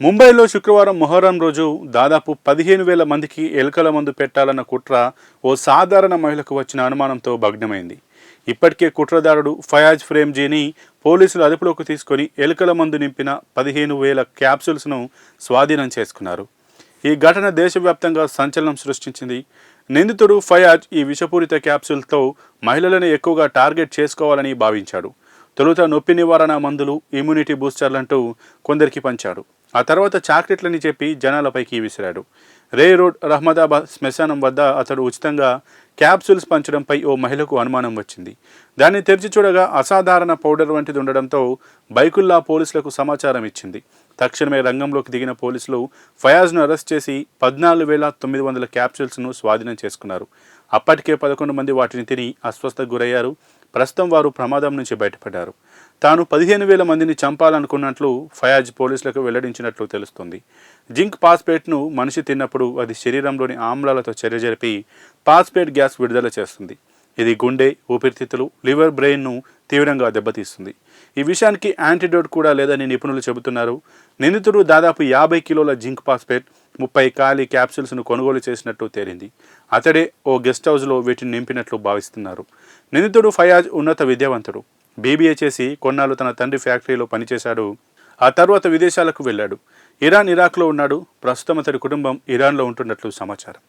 ముంబైలో శుక్రవారం మొహర్రం రోజు దాదాపు 15,000 మందికి ఎలుకల మందు పెట్టాలన్న కుట్ర ఓ సాధారణ మహిళకు వచ్చిన అనుమానంతో భగ్నమైంది. ఇప్పటికే కుట్రదారుడు ఫయాజ్ ఫ్రేమ్జీని పోలీసులు అదుపులోకి తీసుకొని ఎలుకల మందు నింపిన 15,000 క్యాప్సూల్స్ను స్వాధీనం చేసుకున్నారు. ఈ ఘటన దేశవ్యాప్తంగా సంచలనం సృష్టించింది. నిందితుడు ఫయాజ్ ఈ విషపూరిత క్యాప్సూల్తో మహిళలను ఎక్కువగా టార్గెట్ చేసుకోవాలని భావించాడు. తొలుత నొప్పి నివారణ మందులు, ఇమ్యూనిటీ బూస్టర్లంటూ కొందరికి పంచాడు. ఆ తర్వాత చాక్లెట్లని చెప్పి జనాలపైకి విసిరాడు. రే రోడ్ రహ్మదాబాద్ శ్మశానం వద్ద అతడు ఉచితంగా క్యాప్సూల్స్ పంచడంపై ఓ మహిళకు అనుమానం వచ్చింది. దాన్ని తెరిచి చూడగా అసాధారణ పౌడర్ వంటిది ఉండడంతో బైకుల్లా పోలీసులకు సమాచారం ఇచ్చింది. తక్షణమే రంగంలోకి దిగిన పోలీసులు ఫయాజ్ను అరెస్ట్ చేసి 14,900 క్యాప్సూల్స్ను స్వాధీనం చేసుకున్నారు. అప్పటికే 11 మంది వాటిని తిని అస్వస్థకు గురయ్యారు. ప్రస్తుతం వారు ప్రమాదం నుంచి బయటపడ్డారు. తాను 15,000 మందిని చంపాలనుకున్నట్లు ఫయాజ్ పోలీసులకు వెల్లడించినట్లు తెలుస్తుంది. జింక్ పాస్పేట్ను మనిషి తిన్నప్పుడు అది శరీరంలోని ఆమ్లాలతో చర్య జరిపి పాస్పేట్ గ్యాస్ విడుదల చేస్తుంది. ఇది గుండె, ఊపిరితిత్తులు, లివర్, బ్రెయిన్ను తీవ్రంగా దెబ్బతీస్తుంది. ఈ విషయానికి యాంటీడోట్ కూడా లేదని నిపుణులు చెబుతున్నారు. నిందితుడు దాదాపు 50 కిలోల జింక్ పాస్పేట్, 30 ఖాళీ క్యాప్సూల్స్ను కొనుగోలు చేసినట్టు తేలింది. అతడే ఓ గెస్ట్ హౌస్లో వీటిని నింపినట్లు భావిస్తున్నారు. నిందితుడు ఫయాజ్ ఉన్నత విద్యావంతుడు. బీబీఏ చేసి కొన్నాళ్ళు తన తండ్రి ఫ్యాక్టరీలో పనిచేశాడు. ఆ తర్వాత విదేశాలకు వెళ్ళాడు. ఇరాన్, ఇరాక్లో ఉన్నాడు. ప్రస్తుతం అతడి కుటుంబం ఇరాన్లో ఉంటున్నట్లు సమాచారం.